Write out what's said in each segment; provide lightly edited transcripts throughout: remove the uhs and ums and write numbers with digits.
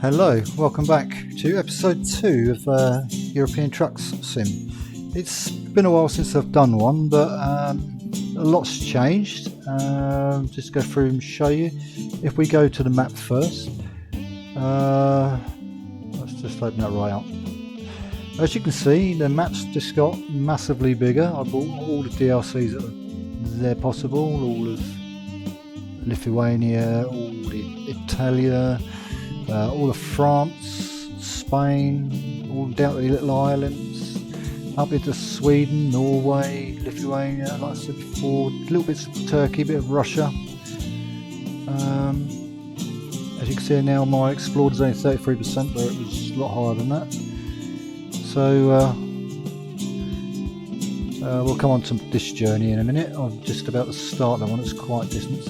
Hello, welcome back to episode 2 of European Trucks Sim. It's been a while since I've done one, but a lot's changed. Just go through and show you. If we go to the map first, let's just open that right up. As you can see, the map's just got massively bigger. I bought all the DLCs that are there possible, all of Lithuania, all the Italia, all of France, Spain, all down to the little islands, up into Sweden, Norway, Lithuania, like I said before, little bits of Turkey, a bit of Russia. As you can see now, my explored is only 33%, but it was a lot higher than that. So we'll come on to this journey in a minute. I'm just about to start that one, it's quite a distance.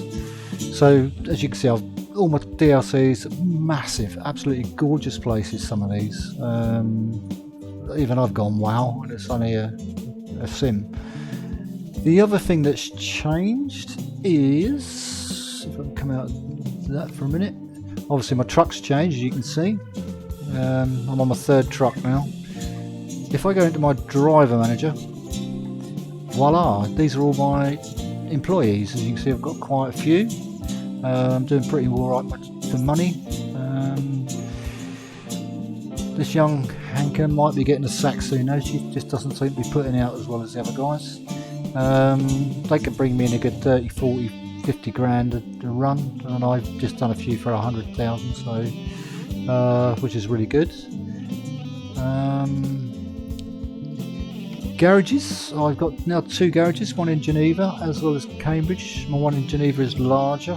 So as you can see, all my DLCs, massive, absolutely gorgeous places, some of these. Even I've gone wow, and it's only a sim. The other thing that's changed is, if I can come out of that for a minute, obviously my truck's changed, as you can see. I'm on my third truck now. If I go into my driver manager, voila, these are all my employees. As you can see, I've got quite a few. I'm doing pretty alright for money. This young hanker might be getting a sack soon though. She just doesn't seem to be putting out as well as the other guys. They could bring me in a good 30, 40, 50 grand a run, and I've just done a few for 100,000, so which is really good. Garages, I've got now 2 garages, one in Geneva as well as Cambridge. My one in Geneva is larger,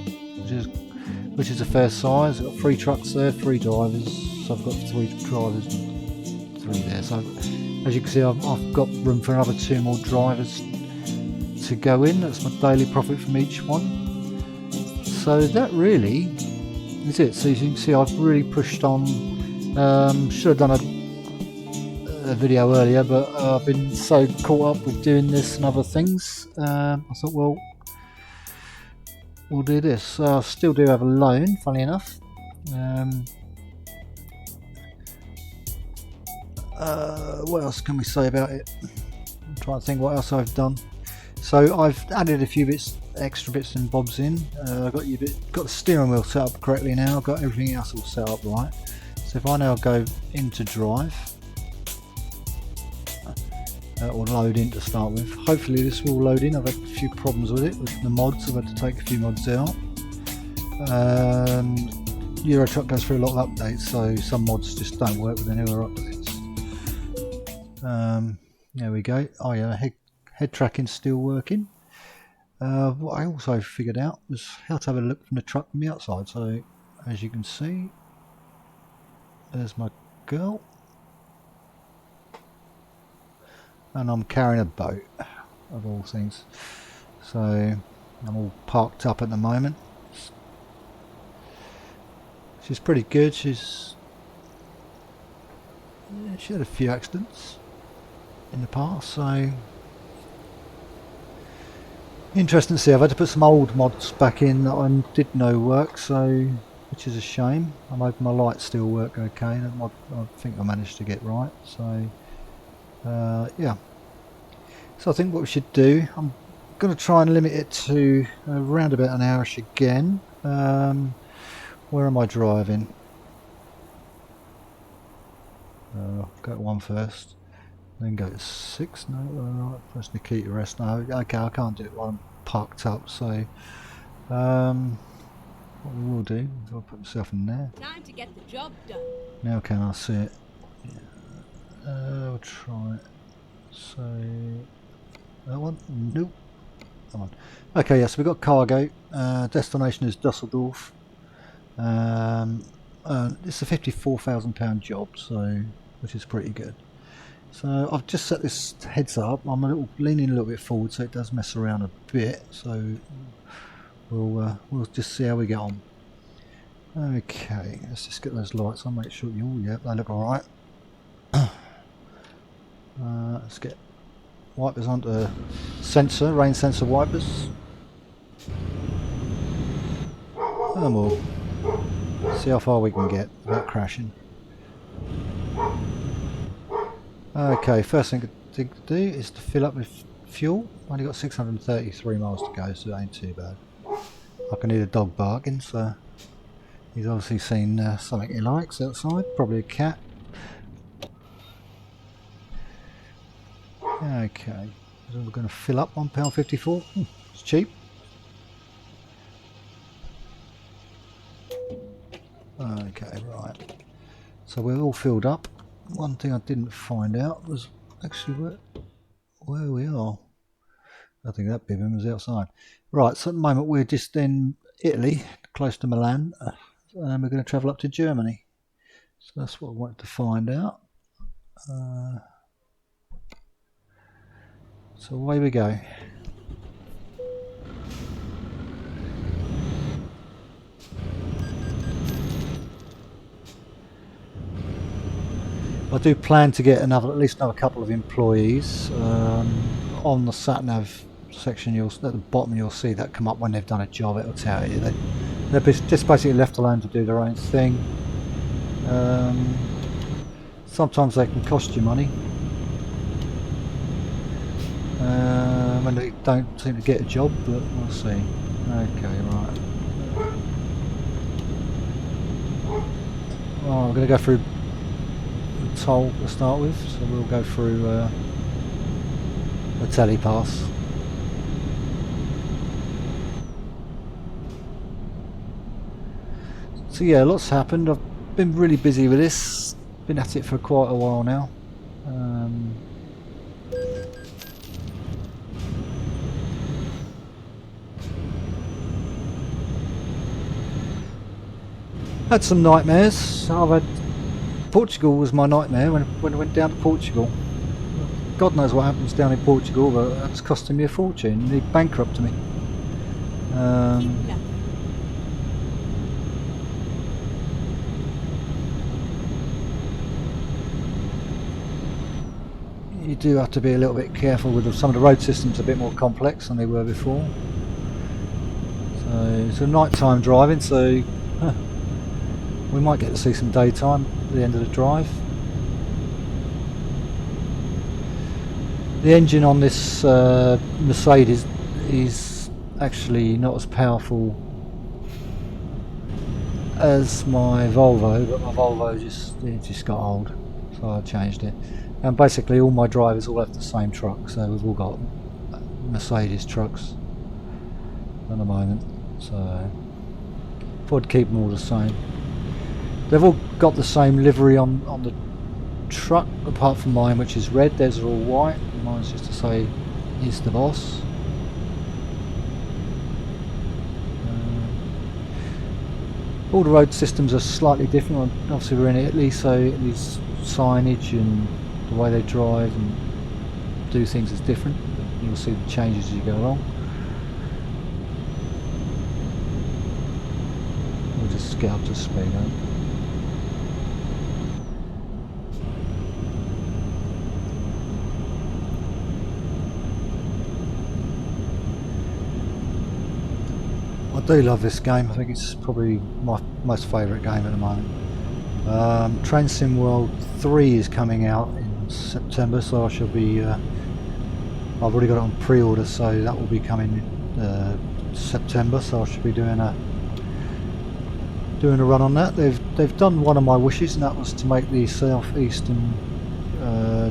which is a fair size. I've got 3 trucks there, 3 drivers, so I've got 3 drivers and 3 there. So as you can see, I've got room for another 2 more drivers to go in. That's my daily profit from each one. So that really is it. So as you can see, I've really pushed on. Should have done a video earlier, but I've been so caught up with doing this and other things. I thought, well, we'll do this. I still do have a loan, funny enough. What else can we say about it? I'm trying to think what else I've done. So I've added a few extra bits and bobs in. I've got the steering wheel set up correctly now. I've got everything else all set up right. So if I now go into drive, or load in to start with. Hopefully this will load in. I've had a few problems with it, with the mods. I've had to take a few mods out. Eurotruck goes through a lot of updates, so some mods just don't work with the newer updates. There we go. Oh yeah, head tracking's still working. What I also figured out was how to have a look from the truck from the outside. So as you can see, there's my girl. And I'm carrying a boat, of all things. So I'm all parked up at the moment. She's pretty good. She had a few accidents in the past, so interesting to see. I've had to put some old mods back in that I did know work, so which is a shame. I'm hoping my lights still work okay. That mod I think I managed to get right. So. Yeah, so I think what we should do, I'm going to try and limit it to around about an hourish again. Where am I driving? Go to 1 first, then go to 6. No, press the key to rest. No, okay, I can't do it while I'm parked up. So what we will do is I'll put myself in there. Time to get the job done. Now can I see it? We'll try it. So that one? Nope. Come on. Okay, yes, we've got cargo. Destination is Dusseldorf. It's a £54,000 job, so which is pretty good. So I've just set this heads up. I'm leaning a little bit forward, so it does mess around a bit. So we'll just see how we get on. Okay, let's just get those lights on. Make sure yeah, they look all right. Let's get wipers onto sensor, rain sensor wipers. And we'll See how far we can get without crashing. Okay, first thing to do is to fill up with fuel. Only got 633 miles to go, so it ain't too bad. I can hear the dog barking, so he's obviously seen something he likes outside, probably a cat. Okay, so we're going to fill up £1.54. It's cheap. Okay, right. So we're all filled up. One thing I didn't find out was actually where we are. I think that bit was outside. Right, so at the moment we're just in Italy, close to Milan, and we're going to travel up to Germany. So that's what I wanted to find out. So away we go. I do plan to get at least another couple of employees. On the sat-nav section, at the bottom you'll see that come up when they've done a job. It'll tell you they're just basically left alone to do their own thing. Sometimes they can cost you money when they don't seem to get a job, but we'll see. Okay, right. Oh, I'm going to go through the toll to start with, so we'll go through the telepass. So yeah, lots happened. I've been really busy with this. Been at it for quite a while now. Had some nightmares. Portugal was my nightmare when I went down to Portugal. God knows what happens down in Portugal, but that's costing me a fortune. They bankrupted me. You do have to be a little bit careful with some of the road systems, a bit more complex than they were before. So it's a nighttime driving, so we might get to see some daytime at the end of the drive. The engine on this Mercedes is actually not as powerful as my Volvo, but my Volvo just got old, so I changed it. And basically all my drivers all have the same truck, so we've all got Mercedes trucks at the moment, so thought I'd keep them all the same. They've all got the same livery on the truck, apart from mine, which is red. Theirs are all white. Mine's just to say he's the boss. All the road systems are slightly different. Obviously we're in Italy, so Italy's signage and the way they drive and do things is different. You'll see the changes as you go along. We'll just get up to speed now. I do love this game. I think it's probably my most favourite game at the moment. Train Sim World 3 is coming out in September, so I shall be I've already got it on pre-order, so that will be coming in September, so I should be doing a run on that. They've done one of my wishes, and that was to make the southeastern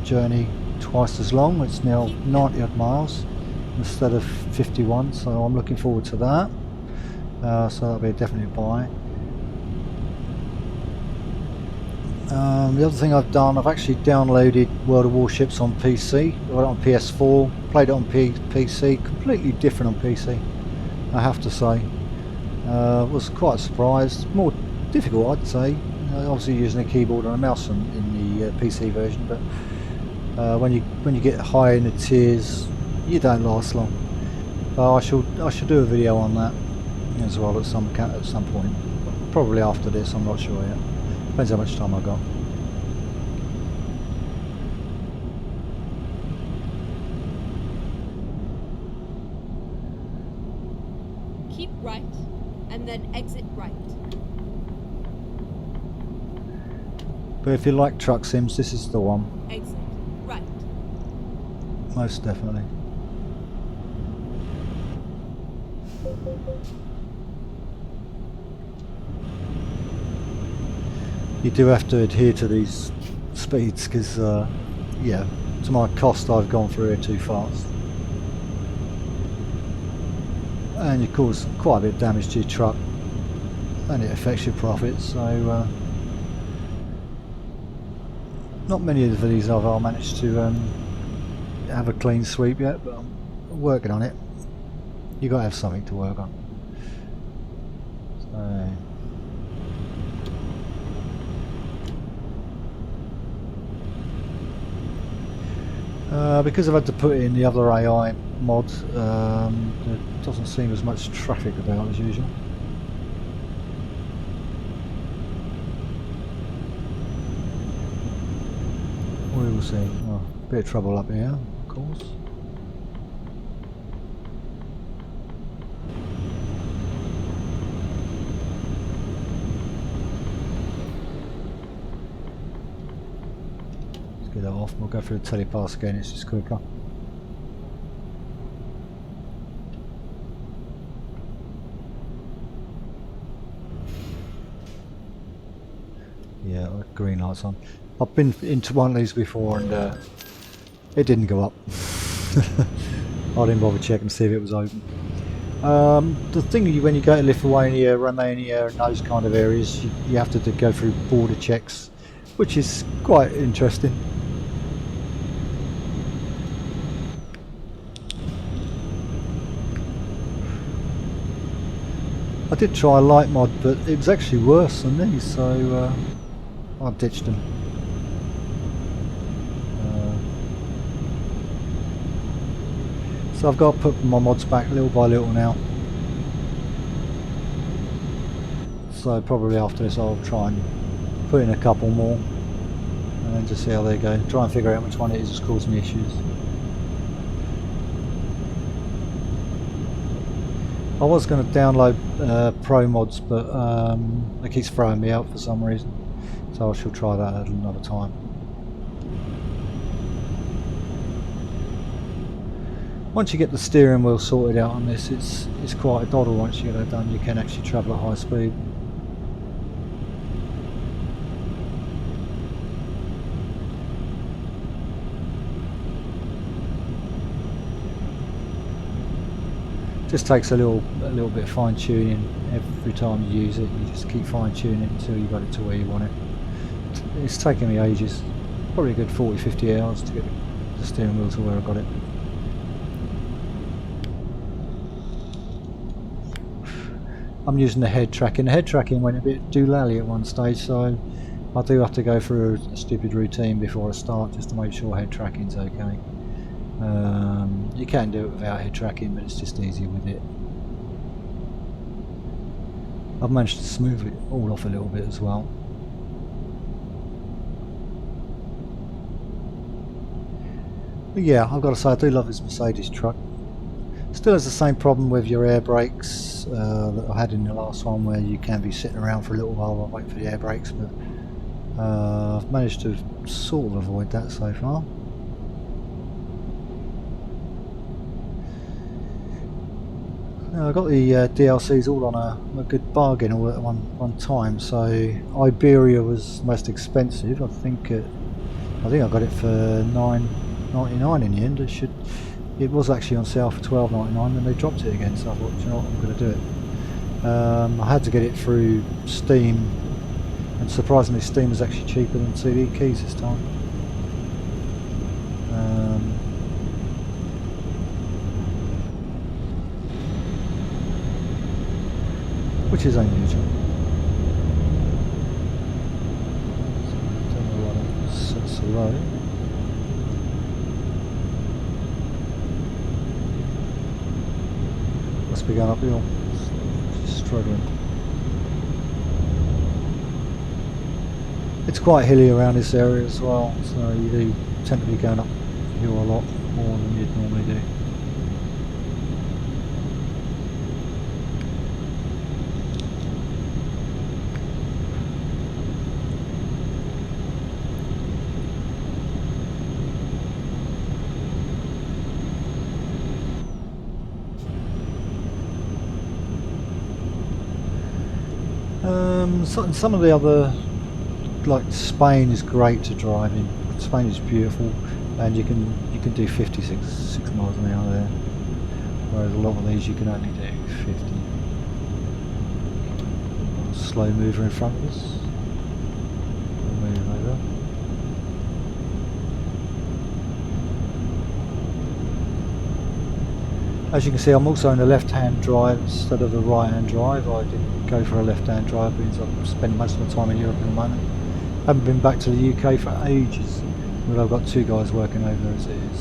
journey twice as long. It's now 90 odd miles instead of 51, so I'm looking forward to that. So that'll be a definite buy. The other thing I've done, I've actually downloaded World of Warships on PC, or on PS4, played it on PC, completely different on PC, I have to say. Was quite surprised, more difficult I'd say, obviously using a keyboard and a mouse in the PC version, but when you get higher in the tiers, you don't last long. I should do a video on that as well at some point, probably after this, I'm not sure yet. Depends how much time I got. Keep right and then exit right. But if you like truck sims, this is the one. Exit. Right. Most definitely. You do have to adhere to these speeds because, yeah, to my cost I've gone through here too fast. And you cause quite a bit of damage to your truck and it affects your profits, so not many of these I've managed to have a clean sweep yet, but I'm working on it. You got to have something to work on. So because I've had to put in the other AI mod, there doesn't seem as much traffic about as usual. We will see. Oh, bit of trouble up here, of course. Let's get that off. We'll go through the telepass again. It's just quicker. Yeah, green light's on. I've been into one of these before and it didn't go up. I didn't bother checking to see if it was open. The thing when you go to Lithuania, Romania and those kind of areas, you have to go through border checks, which is quite interesting. I did try a light mod, but it was actually worse than these, so I ditched them. So I've got to put my mods back little by little now. So probably after this I'll try and put in a couple more and then just see how they go. Try and figure out which one it is that's causing me issues. I was going to download pro mods, but it keeps throwing me out for some reason. So I shall try that at another time. Once you get the steering wheel sorted out on this, it's quite a doddle. Once you get that done, you can actually travel at high speed. Just takes a little bit of fine tuning every time you use it. You just keep fine tuning it until you got it to where you want it. It's taken me ages, probably a good 40-50 hours to get the steering wheel to where I got it. I'm using the head tracking. The head tracking went a bit doolally at one stage, so I do have to go through a stupid routine before I start just to make sure head tracking's okay. You can do it without head tracking, but it's just easier with it. I've managed to smooth it all off a little bit as well. But yeah, I've got to say I do love this Mercedes truck. Still has the same problem with your air brakes that I had in the last one, where you can be sitting around for a little while while waiting for the air brakes, but I've managed to sort of avoid that so far. Now, I got the DLCs all on a good bargain all at one time. So Iberia was most expensive. I think I got it for $9.99 in the end. It was actually on sale for $12.99, and they dropped it again. So I thought, you know what, I'm going to do it. I had to get it through Steam, and surprisingly, Steam was actually cheaper than CD keys this time. Which is unusual. Don't know why it's set so low. Must be going uphill. Just struggling. It's quite hilly around this area as well, so you do tend to be going uphill a lot more than you'd normally do. Some of the other, like Spain, is great to drive in. Spain is beautiful, and you can do 56 miles an hour there. Whereas a lot of these you can only do 50. Slow mover in front of us. We'll move over. As you can see, I'm also in a left-hand drive instead of a right-hand drive. I didn't go for a left-hand drive because I've spent most of my time in Europe at the moment. Haven't been back to the UK for ages, but I've got 2 guys working over there as it is,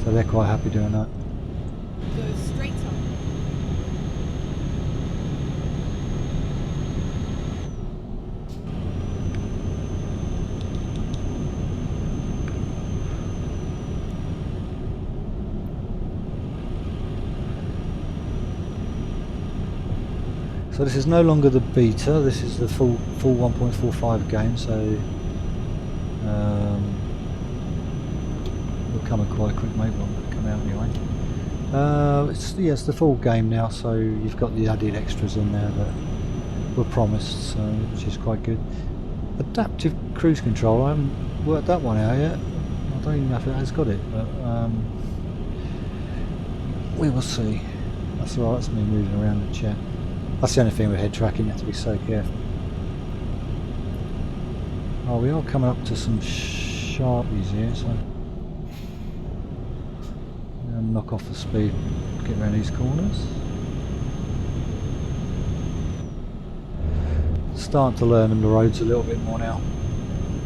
so they're quite happy doing that. Go straight up. So this is no longer the beta, this is the full 1.45 game, so we'll come in quite quick, maybe I'm going to come out anyway. It's the full game now, so you've got the added extras in there that were promised, so, which is quite good. Adaptive cruise control, I haven't worked that one out yet. I don't even know if it has got it, but we will see. That's alright, that's me moving around the chat. That's the only thing with head tracking, you have to be so careful. Oh, we are coming up to some sharpies here, so knock off the speed, get around these corners. Starting to learn the roads a little bit more now,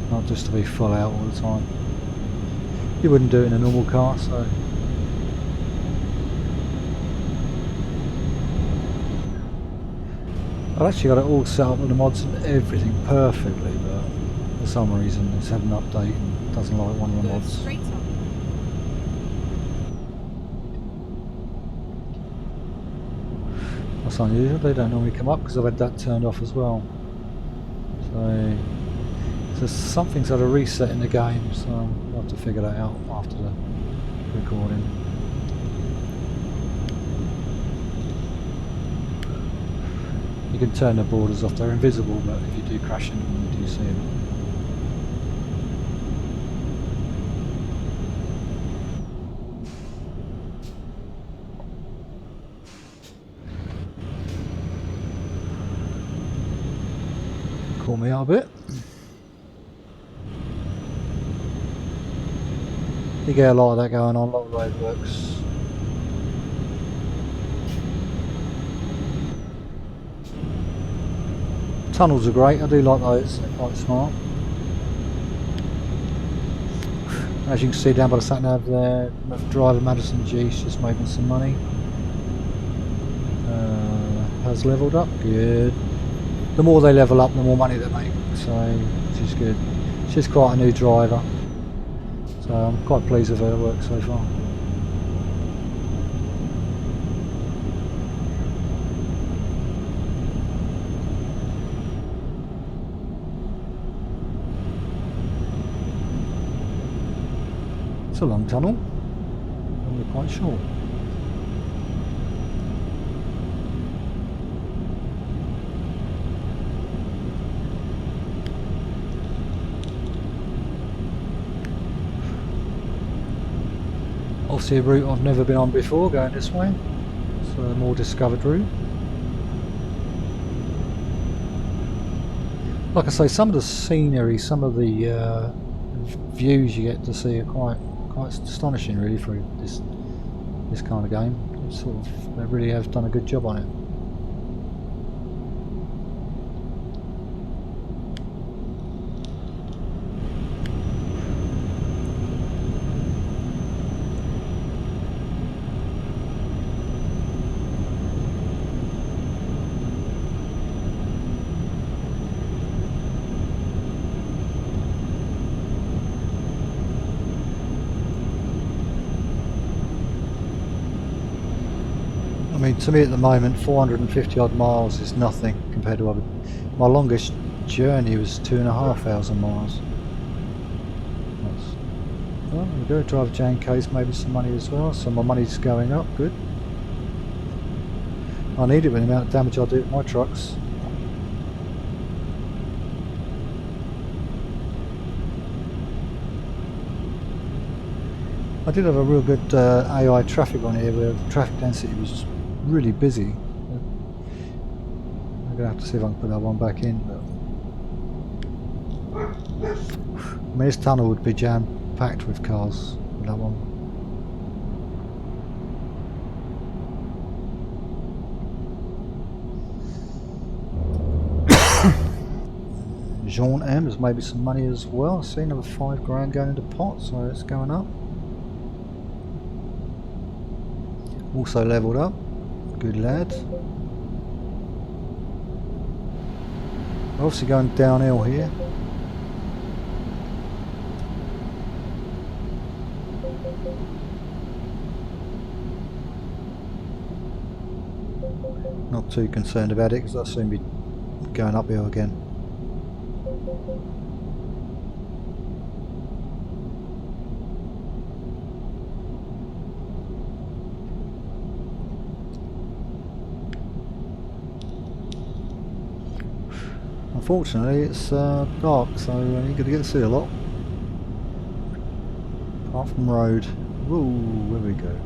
not just to be full out all the time. You wouldn't do it in a normal car, so I've actually got it all set up with the mods and everything perfectly, but for some reason it's had an update and doesn't like one of the mods. That's unusual, they don't normally come up because I've had that turned off as well. So something's had a reset in the game, so I'll have to figure that out after the recording. You can turn the borders off, they're invisible, but if you do crash them, you do see them. Call me out a bit. You get a lot of that going on, a lot of roadworks. Tunnels are great, I do like those, they're quite smart. As you can see down by the sat nav there, driver Madison G's just making some money. Has levelled up, good. The more they level up, the more money they make, so which is good. She's quite a new driver, so I'm quite pleased with her work so far. It's a long tunnel, and we're quite short. Obviously a route I've never been on before, going this way. It's a more discovered route. Like I say, some of the scenery, some of the views you get to see are quite astonishing really for this kind of game. It's sort of, they really have done a good job on it. I mean, to me at the moment, 450 odd miles is nothing compared to other. My longest journey was 2,500 miles. Well, we go drive Jane Case, maybe some money as well, so my money's going up, good. I need it with the amount of damage I do with my trucks. I did have a real good AI traffic on here where the traffic density was just really busy. I'm going to have to see if I can put that one back in. But I mean, this tunnel would be jam-packed with cars with that one. Jean M has maybe some money as well. I see another £5 grand going into pot, so it's going up. Also leveled up. Good lad. We're obviously going downhill here. Not too concerned about it because I'll soon be going uphill again. Unfortunately it's dark, so you're going to get to see a lot. Apart from road. Whoa, where we go.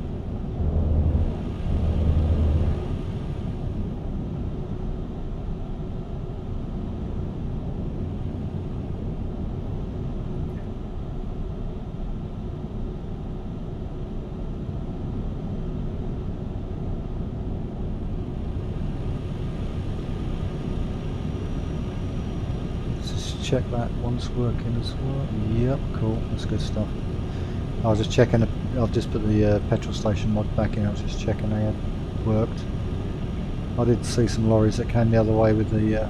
Check that one's working as well. Yep, cool, that's good stuff. I was just checking, I've just put the petrol station mod back in, I was just checking they had worked. I did see some lorries that came the other way with the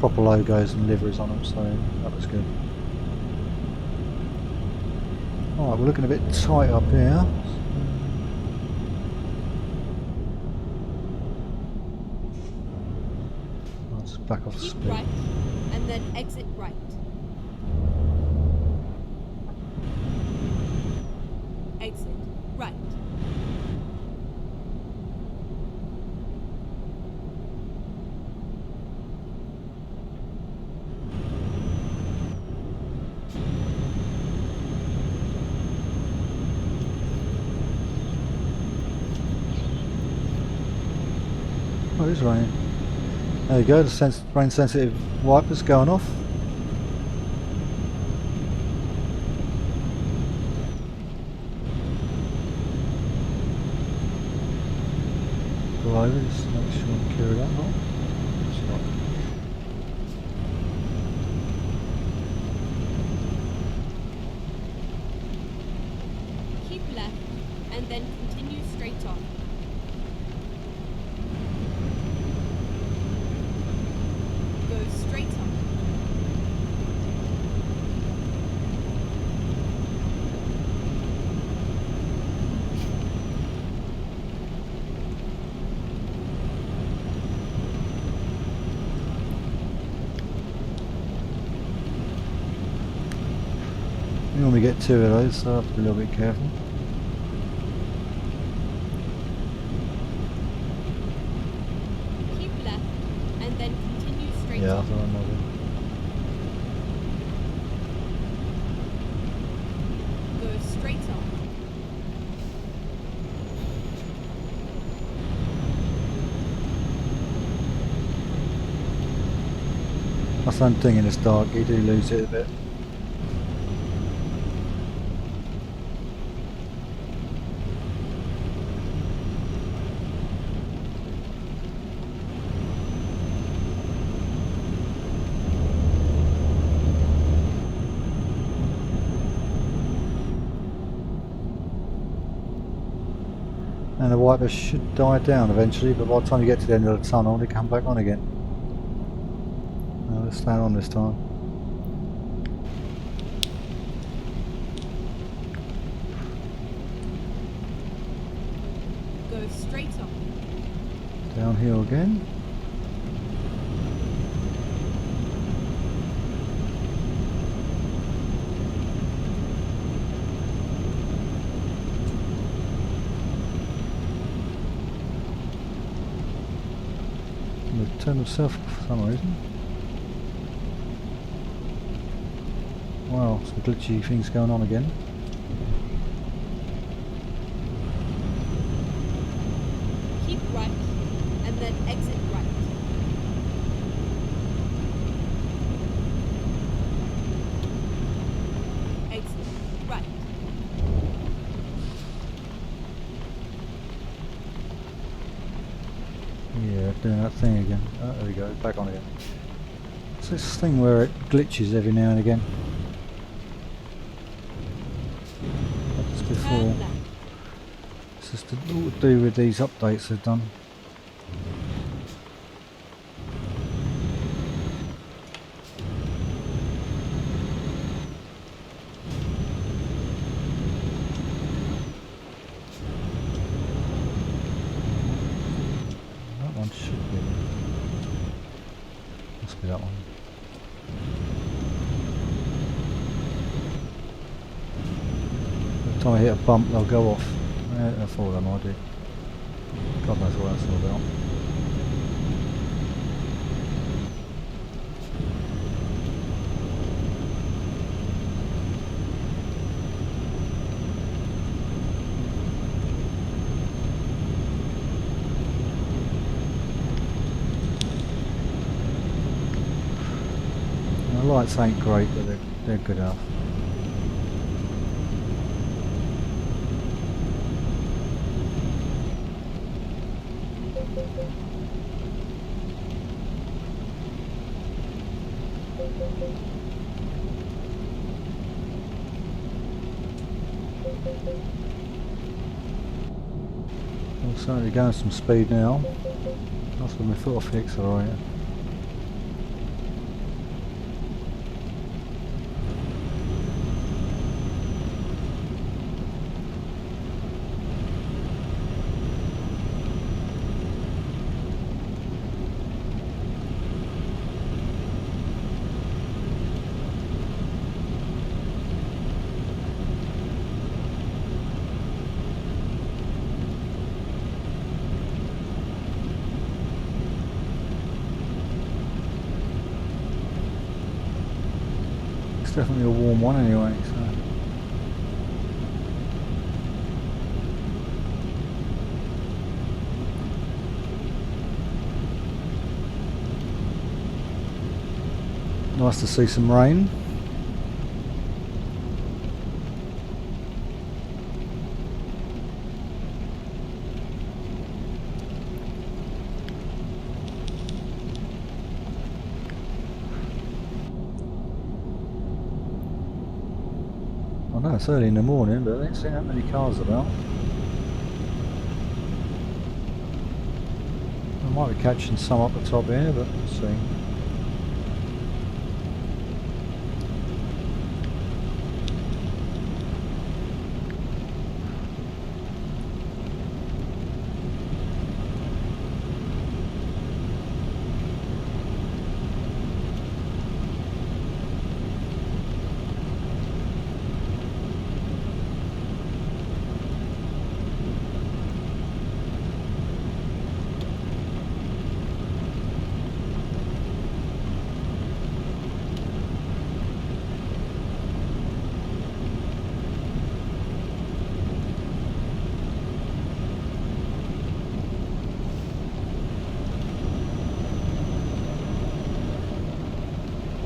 proper logos and liveries on them, so that was good. Alright, we're looking a bit tight up here. Back off Keep speed. right, and then exit right. Exit right. Oh, it is raining. There you go, the rain sensitive wipers going off. Go over, just make sure I'm carried out. No, it's not. Keep left, and then continue straight on. Go straight on. You normally get two of those, so I have to be a little bit careful. Keep left, and then continue straight Yeah, I on. thought I know Go straight on. that. That's the same thing in this dark, you do lose it a bit. And the wipers should die down eventually, but by the time you get to the end of the tunnel, they come back on again. Let's stay on this time. Go straight on. Downhill again. They've turned themselves off for some reason. Wow, some glitchy things going on again. that thing again. Oh, there we go, back on again. It's this thing where it glitches every now and again. That's before. Turn left. It's just to do with these updates they've done. That one should be. Must be that one. Every time I hit a bump, they'll go off. I thought they might do. God knows what that's all about. The lights ain't great, but they're good enough. I'm certainly going some speed now. That's with my foot off the accelerator. It's definitely a warm one anyway, so. Nice to see some rain. I know it's early in the morning, but I didn't see that many cars about. I might be catching some up the top here, but we'll see.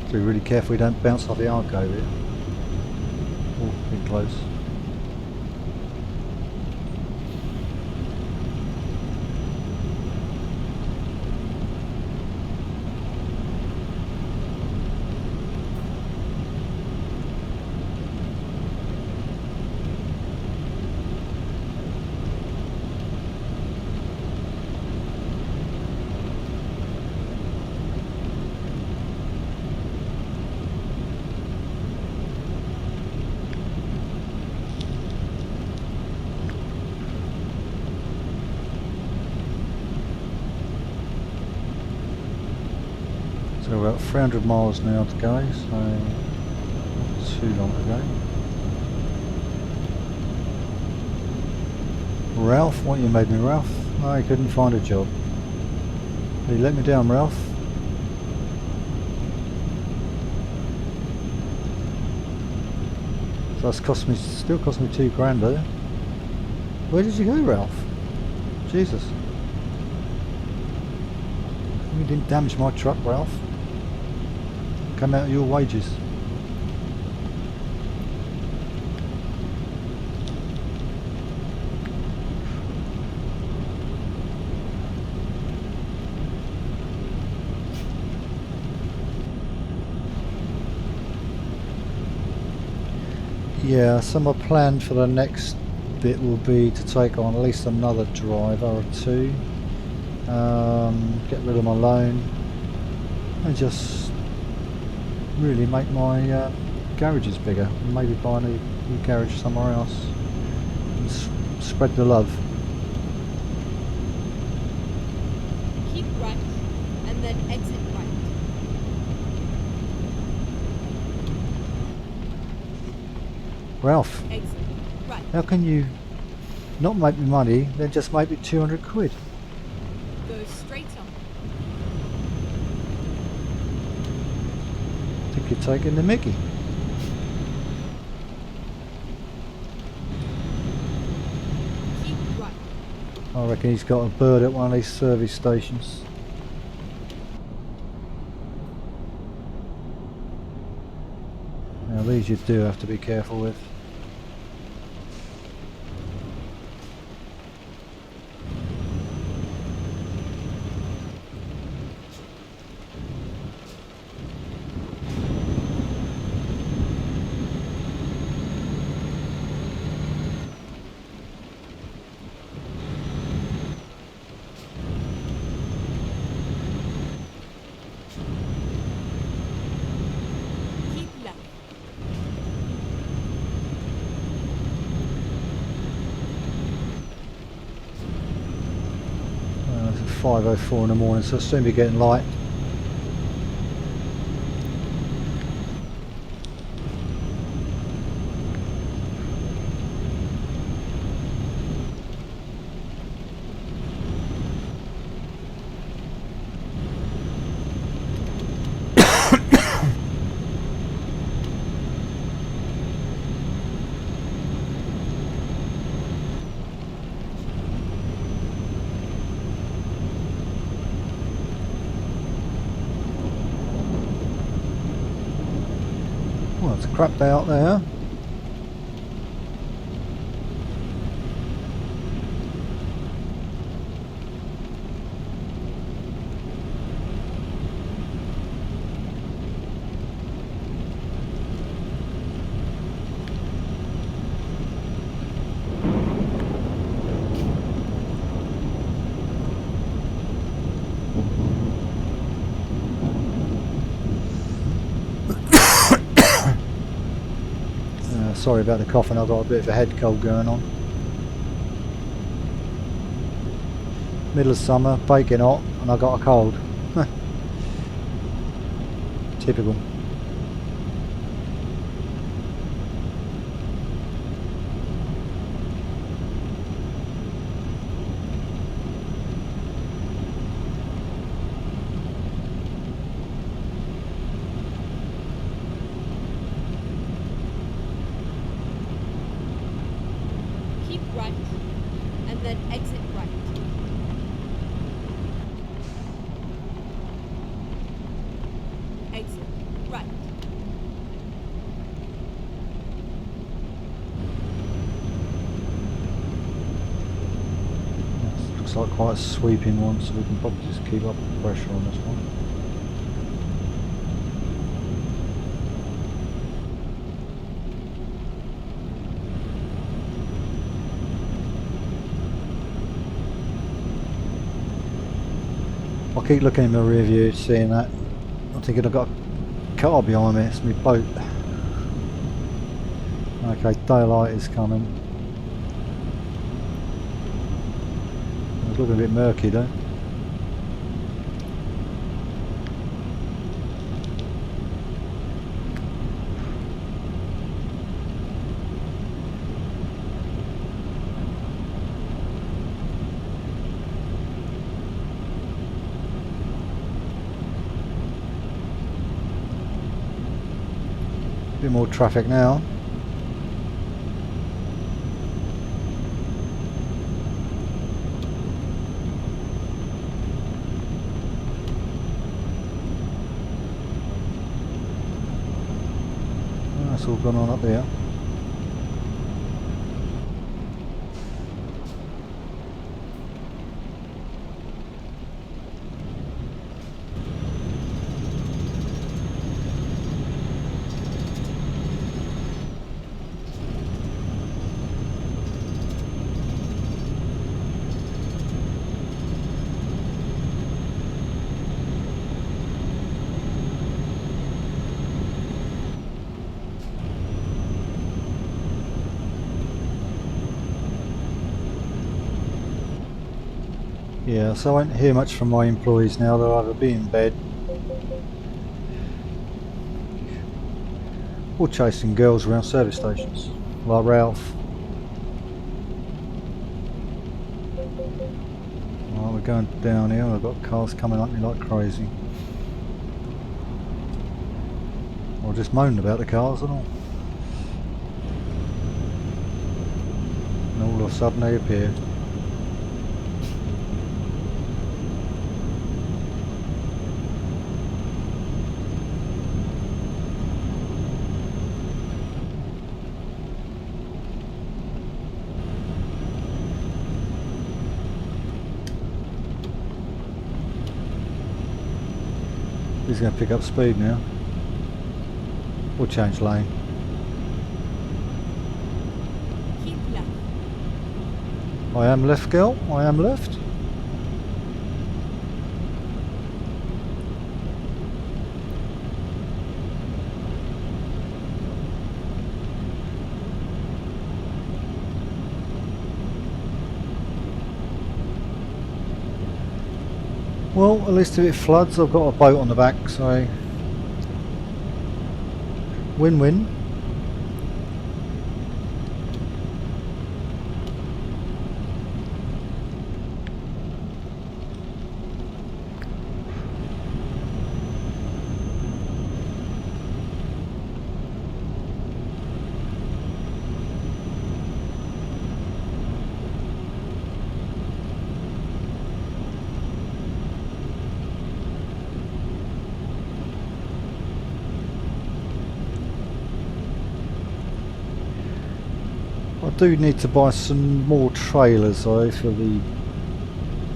So be really careful we don't bounce off the arc over here. Oh, getting close. So we're about 300 miles now to go, so not too long to go. Ralph, what you made me, Ralph? I couldn't find a job. You let me down, Ralph. So that's cost me, still cost me £2 there. Where did you go, Ralph? Jesus. You didn't damage my truck, Ralph. Come out of your wages. Yeah, so my plan for the next bit will be to take on at least another driver or two, get rid of my loan, and just really make my garages bigger. Maybe buy a new garage somewhere else and spread the love. Keep right and then exit right. Ralph, Exit right. how can you not make me money, then just make me 200 quid? Go straight on. I think you're taking the mickey. Keep right. I reckon he's got a bird at one of these service stations. Now these you do have to be careful with. Keep left. It's 5:04 in the morning, so it'll soon be getting light. Well, it's a crap day out there. Sorry about the coughing, I've got a bit of a head cold going on. Middle of summer, baking hot, and I got a cold. Typical. Keep right and then exit right. Exit right. Looks like quite a sweeping one, so we can probably just keep up the pressure on this one. I keep looking in my rear view, seeing that. I'm thinking I've got a car behind me, it's my boat. Okay, daylight is coming. It's looking a bit murky though. Bit more traffic now. That's all gone on up there. Yeah, so I won't hear much from my employees now. They'll either be in bed or chasing girls around service stations, like Ralph. Well, we're going down here. I've got cars coming at me like crazy. I'll just moan about the cars and all. And all of a sudden they appear. He's going to pick up speed now. Or change lane. Keep left. I am left, girl. I am left. Well, at least if it floods, I've got a boat on the back, so win-win. I do need to buy some more trailers though for the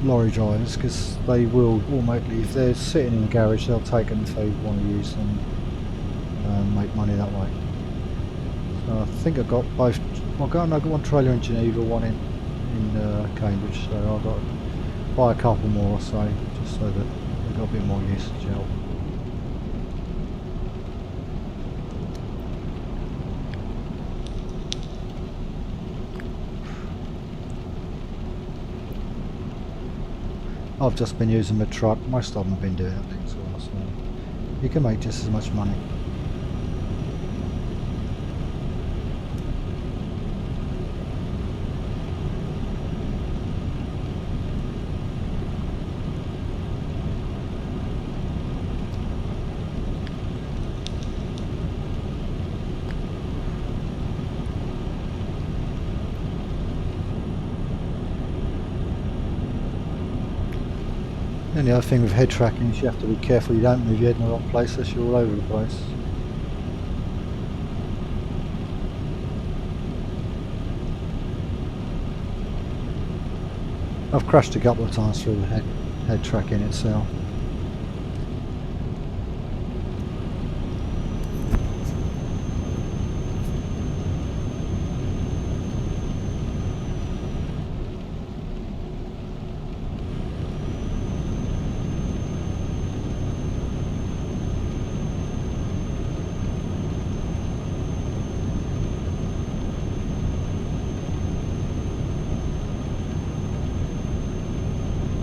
lorry drivers, because they will automatically, if they're sitting in the garage, they'll take them if they want to use them and make money that way. So I think I've got both. I've got one trailer in Geneva, one in Cambridge, so I've got to buy a couple more, so just so that they've got a bit more usage out. I've just been using the truck. Most of them have been doing things as well, so you can make just as much money. And the other thing with head tracking is you have to be careful you don't move your head in the wrong place, else you're all over the place. I've crashed a couple of times through the head tracking itself.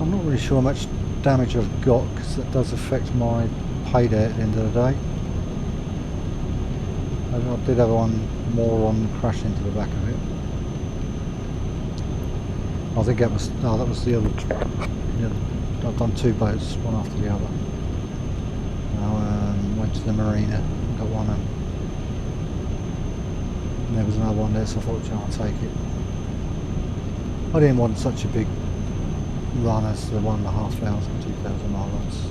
I'm not really sure how much damage I've got, because that does affect my payday at the end of the day. I did have one more on crash into the back of it. I think that was the other. Yeah, I've done two boats, one after the other. Went to the marina, got one, and there was another one there, so I thought I'll take it. I didn't want such a big run as the 1,500, 2,000 mile runs.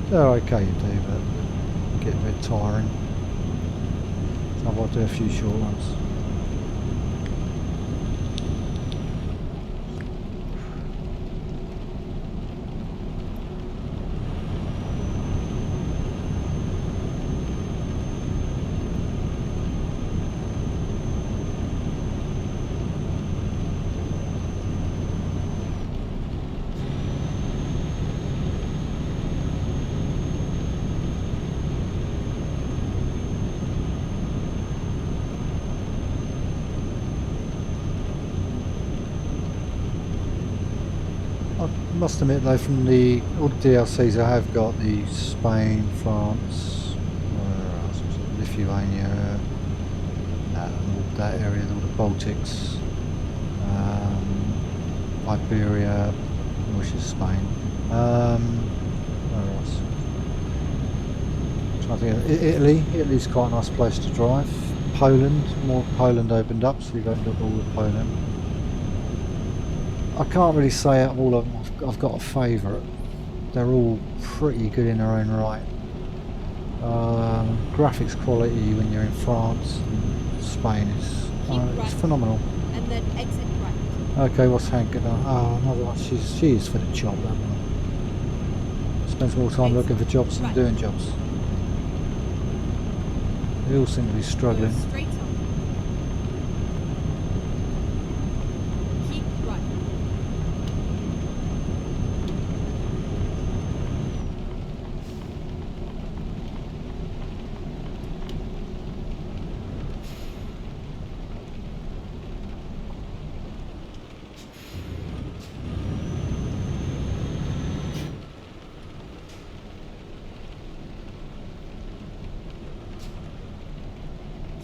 They're okay to do, but they get a bit tiring. So I'll do a few short ones. Must admit though, from all the DLCs I have got, the Spain, France, Lithuania, all that area, all the Baltics, Iberia, which is Spain. Where else? I think Italy's quite a nice place to drive. Poland, more Poland opened up, so you've opened up all of Poland. I can't really say out of all of them I've got a favourite. They're all pretty good in their own right. Graphics quality when you're in France and Spain is it's phenomenal. And then exit right. Okay, what's Hank done? Oh, another one. She is for the job, that one. Spends more time looking for jobs than doing jobs. They all seem to be struggling. Straight on. Keep right.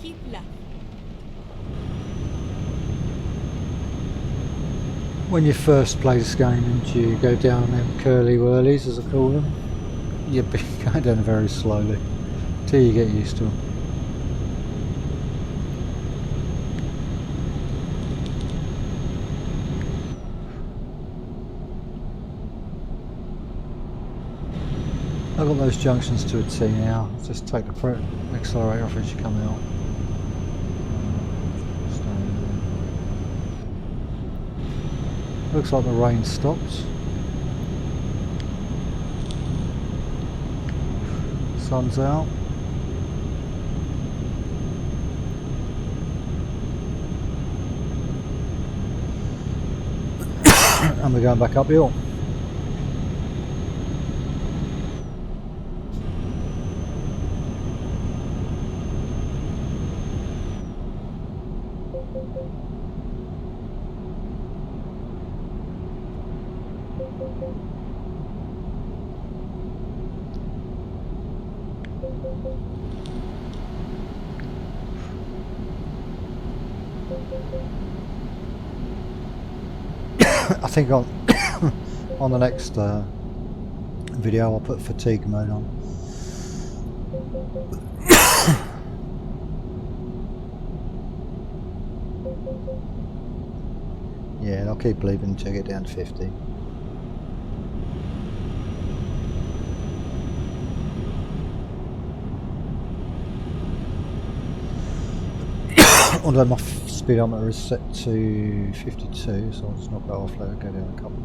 Keep left. When you first play this game and you go down them curly whirlies, as I call them, you'll be going down very slowly till you get used to them. I've got those junctions to a T now. Just take the accelerator off as you come out. Looks like the rain stopped. Sun's out. And we're going back uphill. I think on the next video I'll put fatigue mode on. Yeah, and I'll keep leaving until I get down to 50. Although my speedometer is set to 52, so I'll just knock that off, let it go down a couple.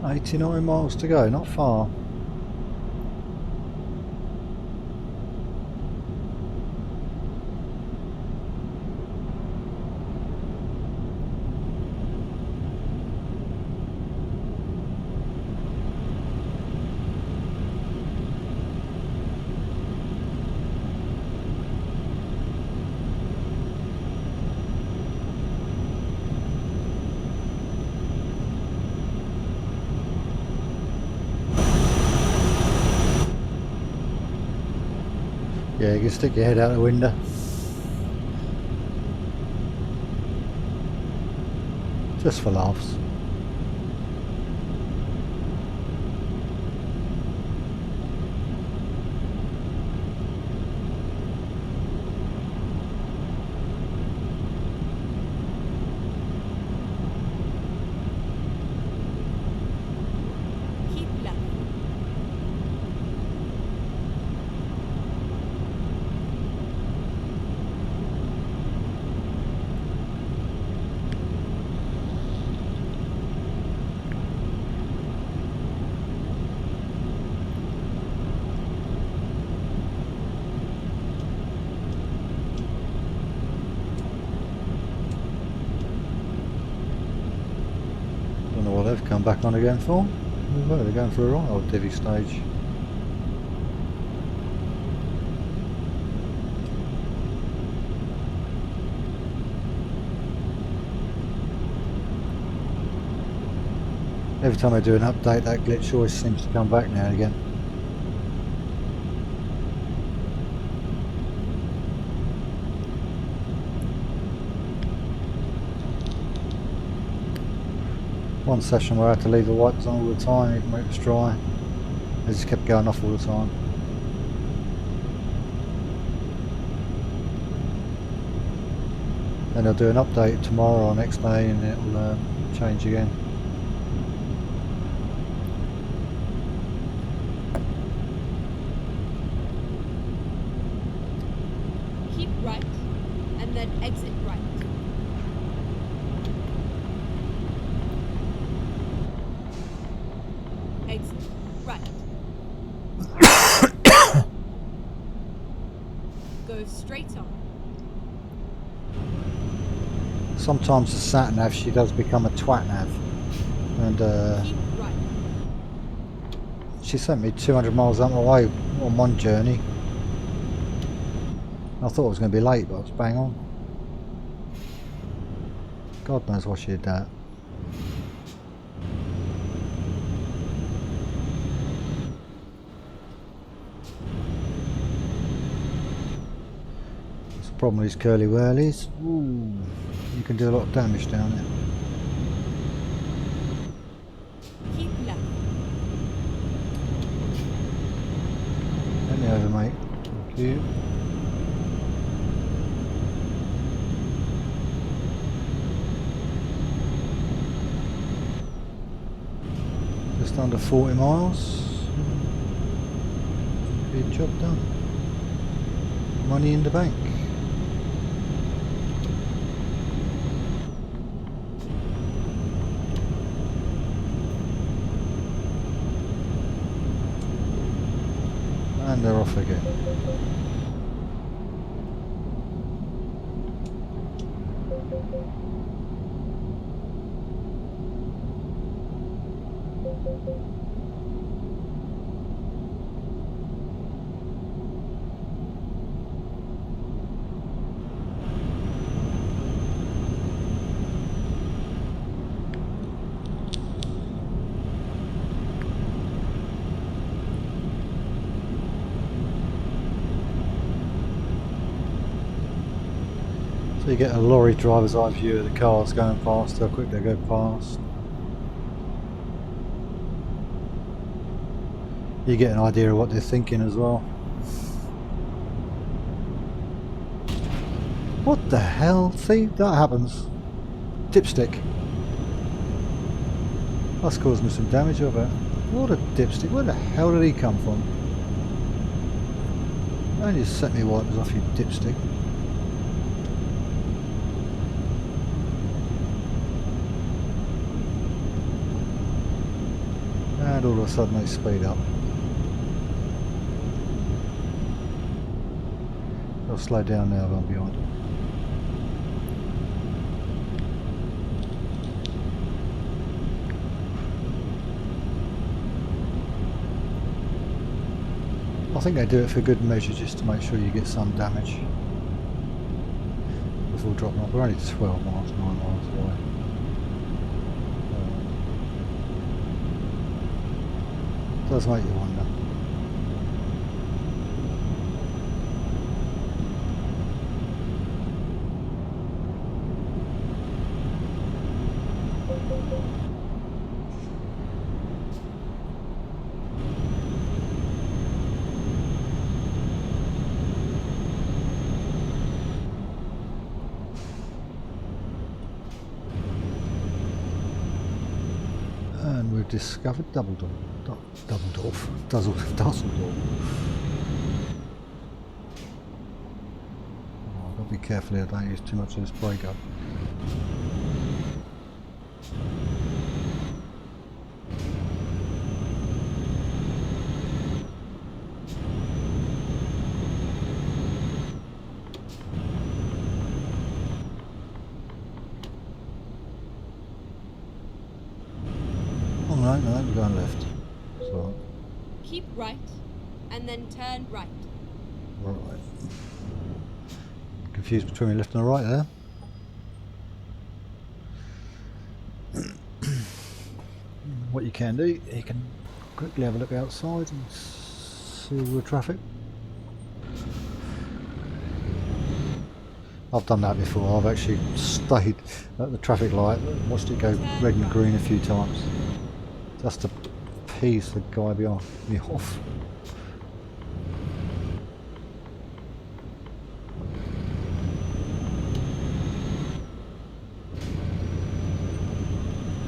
$89 miles to go, not far. Yeah, you can stick your head out the window. Just for laughs. come back on again for? Well, they're going for a right old divvy stage. Every time I do an update, that glitch always seems to come back now and again. One session where I had to leave the wipers on all the time, even when it was dry. They just kept going off all the time. Then I'll do an update tomorrow or next day and it'll change again. Keep right, and then exit right. Exit right. Go straight on. Sometimes the sat nav, she does become a twat nav, and Keep right. she sent me 200 miles out my way on one journey. I thought I was going to be late, but I was bang on. God knows why she did that. That's the problem with these curly whirlies. Ooh, you can do a lot of damage down there. Keep left. Let me over, mate. Thank you. Just under 40 miles. Good job done. Money in the bank. And they're off again. So you get a lorry driver's eye view of the cars going past, how quick they go past. You get an idea of what they're thinking as well. What the hell? See, that happens. Dipstick. That's caused me some damage, I bet. What a dipstick. Where the hell did he come from? Don't just set me wipers off, you dipstick. And all of a sudden they speed up. I'll slow down now, but I'm behind. I think they do it for good measure, just to make sure you get some damage before dropping off. We're only 12 miles, 9 miles away. Does make you wonder. And we've discovered Dusseldorf. Oh, I've got to be careful here, I don't use too much of this brake up. no, we're going left. So, Keep right, and then turn right. right. Confused between left and right there. What you can do, you can quickly have a look outside and see the traffic. I've done that before. I've actually stayed at the traffic light, watched it go red and green a few times, just to piss the guy behind me off.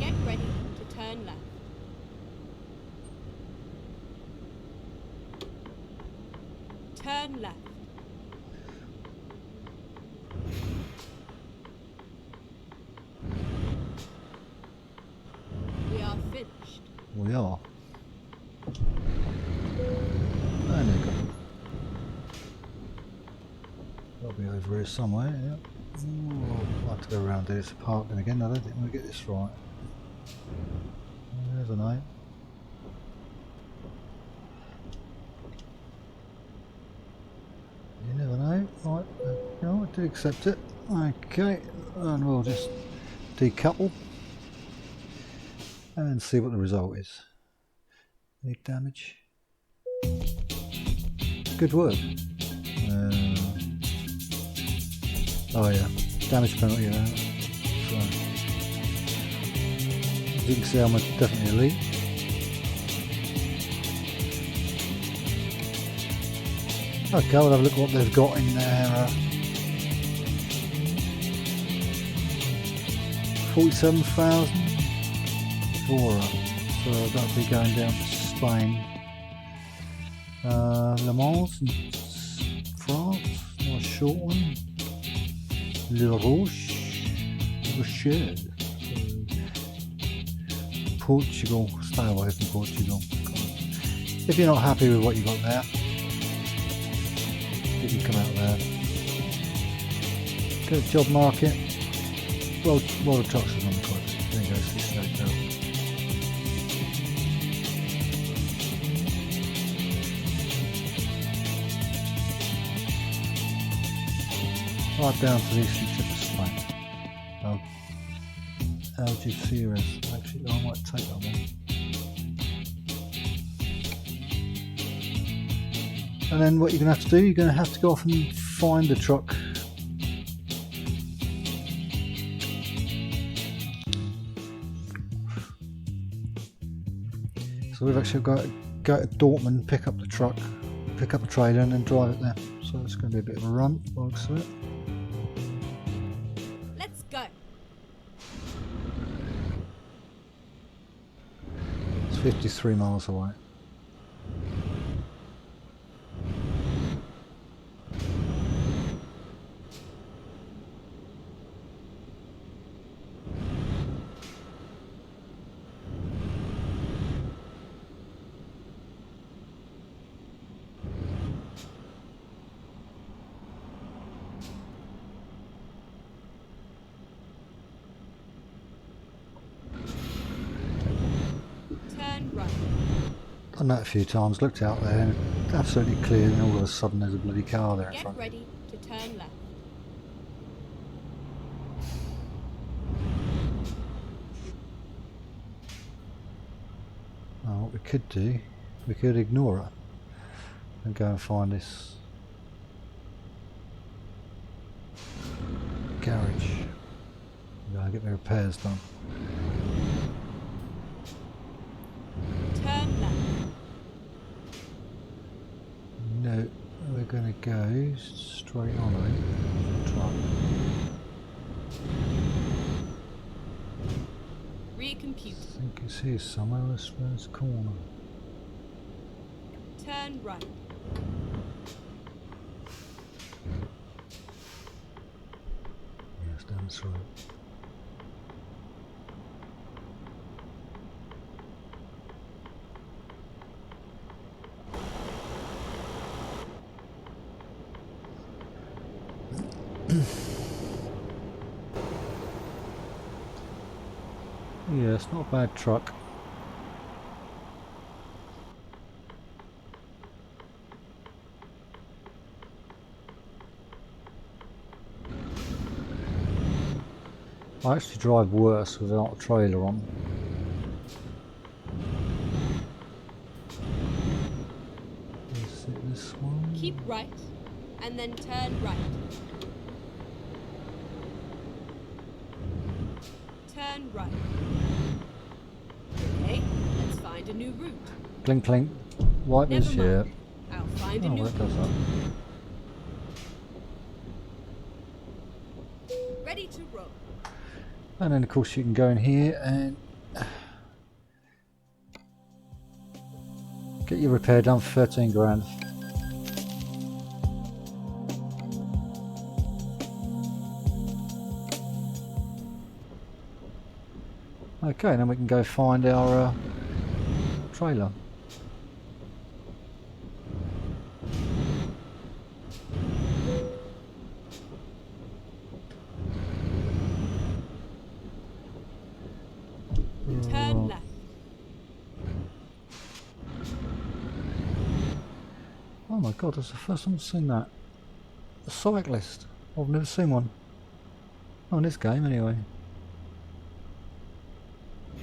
Get ready to turn left. Turn left. We are finished. We are. And there you go. That'll be over here somewhere, yeah. Oh, I'll have to go around this parking again. I don't think we'll get this right. There's a name. You never know. Right, no, I do accept it. Okay, and we'll just decouple and see what the result is. Any damage? Good work. Oh yeah, damage penalty. So, as you can see, I'm definitely elite. Okay, we'll have a look at what they've got in there. 47,000 Vora, so that'll be going down to Spain. Le Mans in France, not a short one. Le Rocher, Portugal. Stay away from Portugal. If you're not happy with what you got there, you can come out there. Good job market. Well, the trucks are on the quad. There you go, 68,000. Right down to the eastern tip of Spain. Algeciras. Actually, I might take that one. And then what you're going to have to do, you're going to have to go off and find the truck. So we've actually got to go to Dortmund, pick up the truck, pick up the trailer and then drive it there. So it's going to be a bit of a run, by the looks of it. Let's go. It's 53 miles away. Done that a few times, looked out there and it's absolutely clear, and all of a sudden there's a bloody car there in Get front. ready to turn left. Oh, what we could do, we could ignore it and go and find this garage. I'm going to get my repairs done. Turn left. No, we're going to go straight on, I think. Truck. Recompute. I think it's here somewhere, this corner. Turn right. Yes, down this road. Yeah, it's not a bad truck. I actually drive worse without a trailer on. Is it this one? Keep right, and then turn right. Turn right. Okay, let's find a new route. Clink clink. Wipe this, Never yeah. mind. I'll find a Oh, new that does route. that. Ready to roll. And then of course you can go in here and get your repair done for 13 grand. Okay, then we can go find our trailer. Turn left. Oh my god, that's the first time I've seen that. A cyclist. I've never seen one. Oh, in this game anyway. I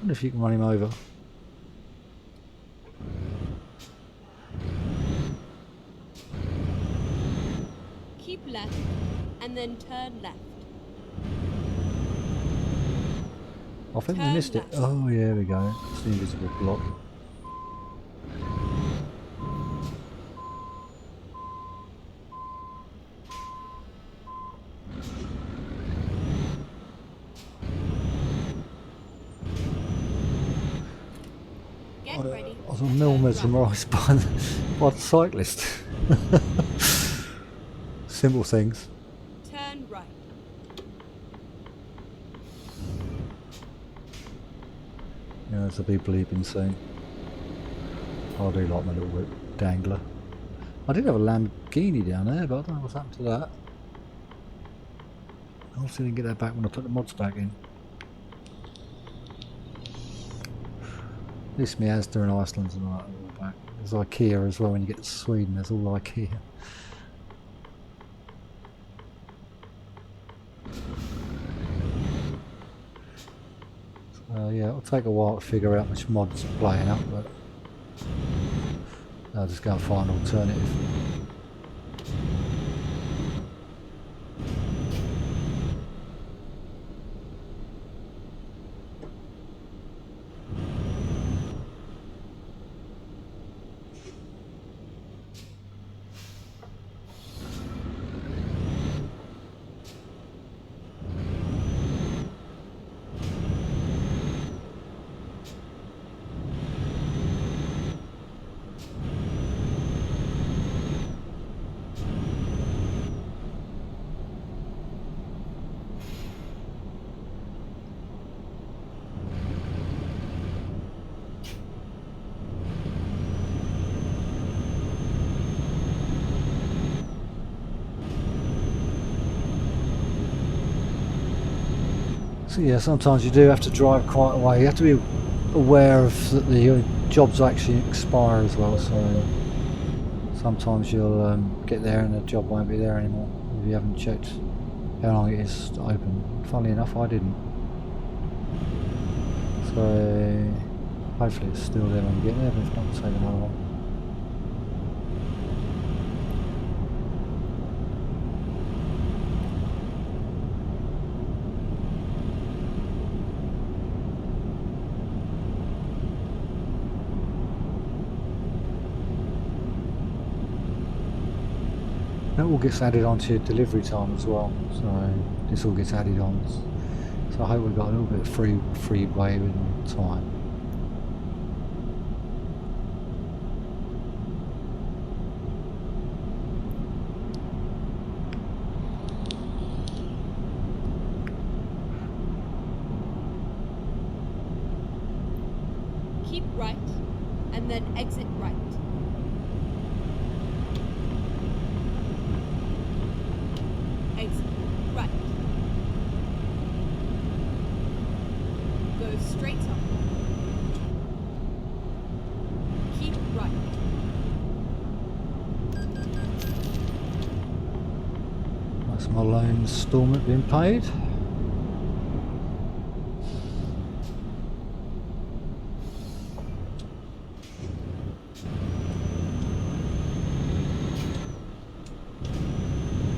wonder if you can run him over. Keep left, and then turn left. I think we Turn missed it. left. Oh yeah, there we go. It's the invisible block. Get ready. I was on mill mesmerised by the cyclist. Simple things. Turn right. Yeah, there's the people you've been seeing. I do like my little whip dangler. I did have a Lamborghini down there, but I don't know what's happened to that. I also didn't get that back when I put the mods back in. At least my Asda and Iceland's and all that are all back. There's IKEA as well when you get to Sweden, there's all IKEA. Yeah, it'll take a while to figure out which mods are playing up, but I'll just go and find an alternative. So yeah, sometimes you do have to drive quite a way. You have to be aware of that the jobs actually expire as well, so sometimes you'll get there and the job won't be there anymore if you haven't checked how long it is open. Funnily enough, I didn't. So hopefully it's still there when you get there, but if not, take another one. That all gets added onto your delivery time as well, so this all gets added on. So I hope we've got a little bit of free way with time. Keep right, and then exit right. Exit right. Go straight up. Keep right. That's That's my loan instalment being paid.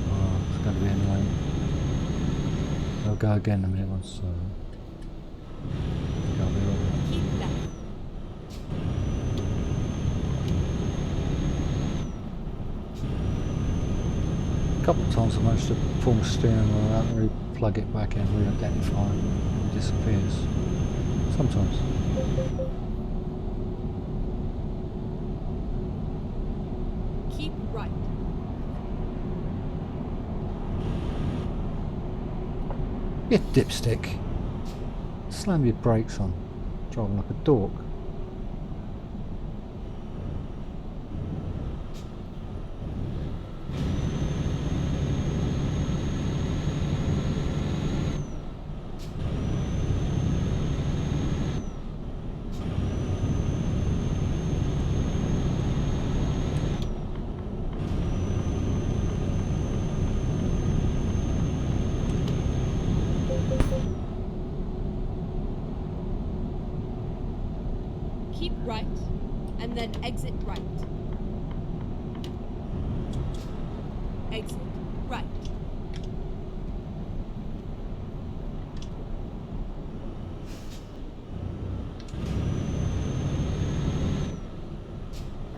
Oh, it's going to be annoying. I'll go again in a minute once. Can't be right. Keep left. A couple of times I managed to pull the steering wheel out and re-plug it back in, re-identify it, and it disappears. Sometimes. Keep right. You dipstick. Slam your brakes on. Driving like a dork. Keep right, and then exit right. Exit right.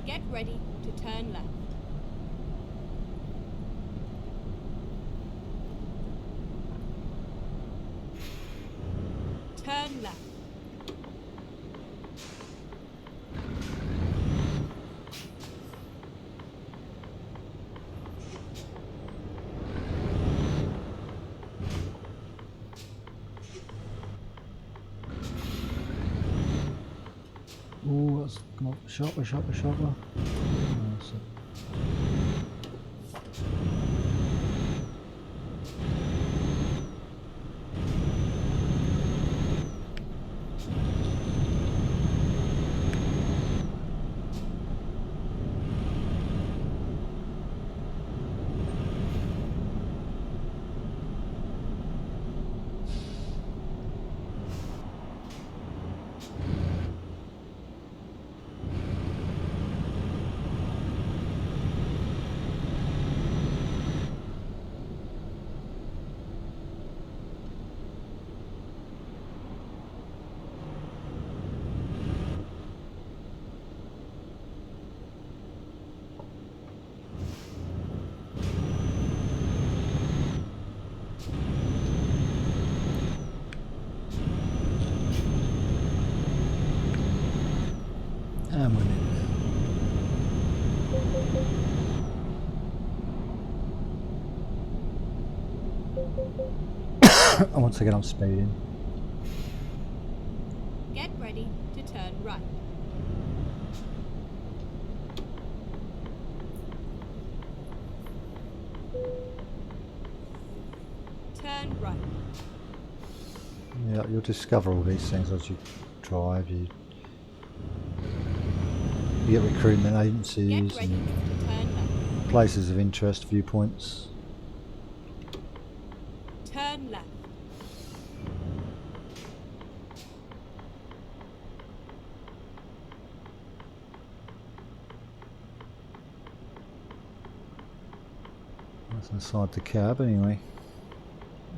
Get ready to turn left. Turn left. Ooh, that's come on, sharper. Oh, that's it. And we're in. And once again I'm speeding. Get ready to turn right. Turn right. Yeah, you'll discover all these things as you drive. You get recruitment Get agencies ready and to turn left. places of interest, viewpoints. Turn left. That's inside the cab anyway.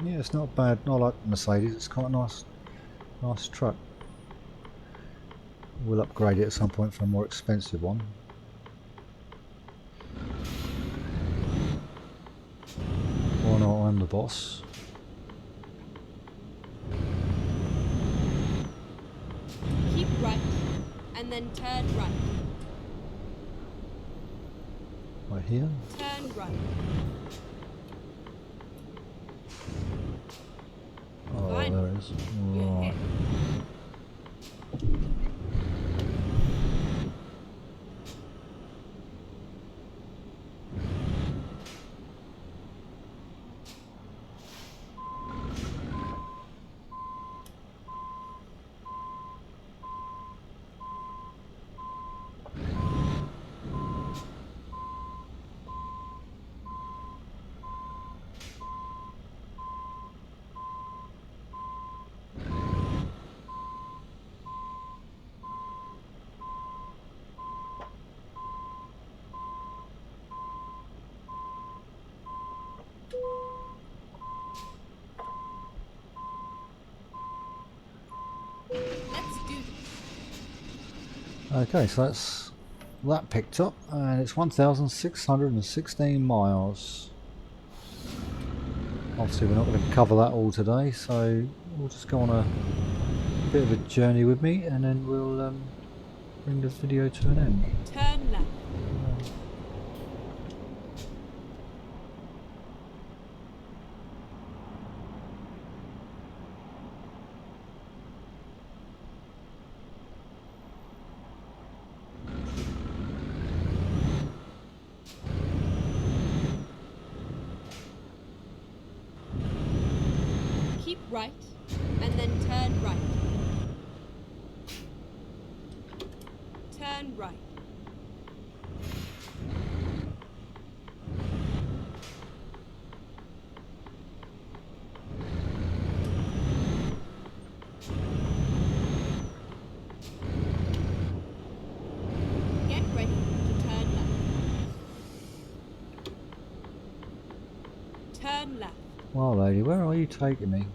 Yeah, it's not bad. Not like Mercedes. It's quite a nice truck. We'll upgrade it at some point for a more expensive one. Why not? I'm the boss. Keep right, and then turn right. Right here. Turn right. Oh, Fine. there it is. You're Right. hit. Okay, so that's that picked up, and it's 1,616 miles. Obviously we're not going to cover that all today, so we'll just go on a bit of a journey with me, and then we'll bring the video to an end. Turn left. Keep right, and then turn right. Turn right. Get ready to turn left. Turn left. Well, lady, where are you taking me?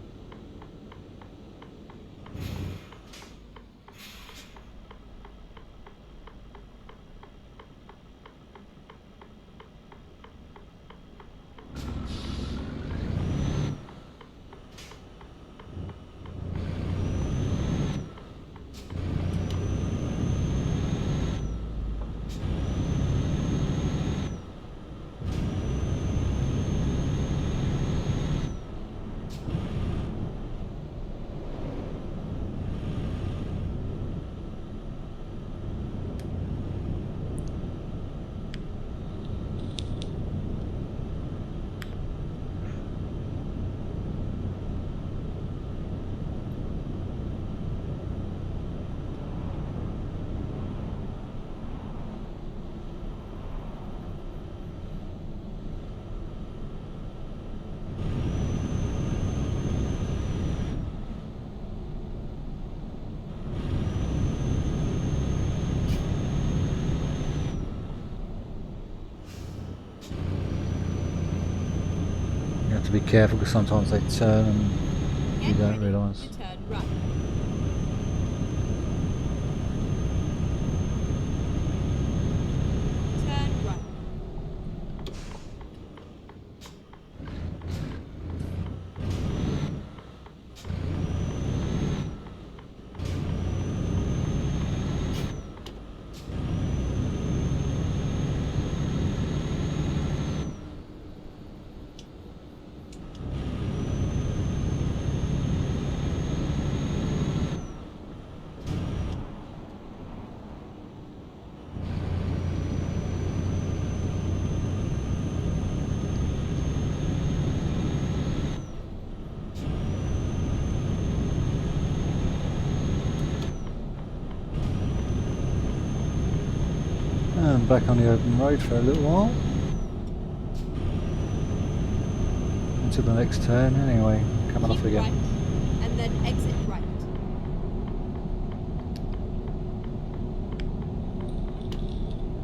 You have to be careful because sometimes they turn and you don't realise. To turn right. Turn right. And back on the open road for a little while. Until the next turn anyway, coming off Keep again. right, and then exit right.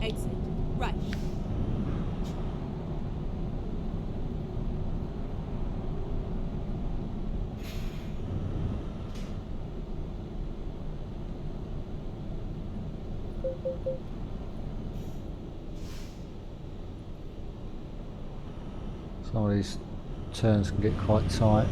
Exit right. Some of these turns can get quite tight.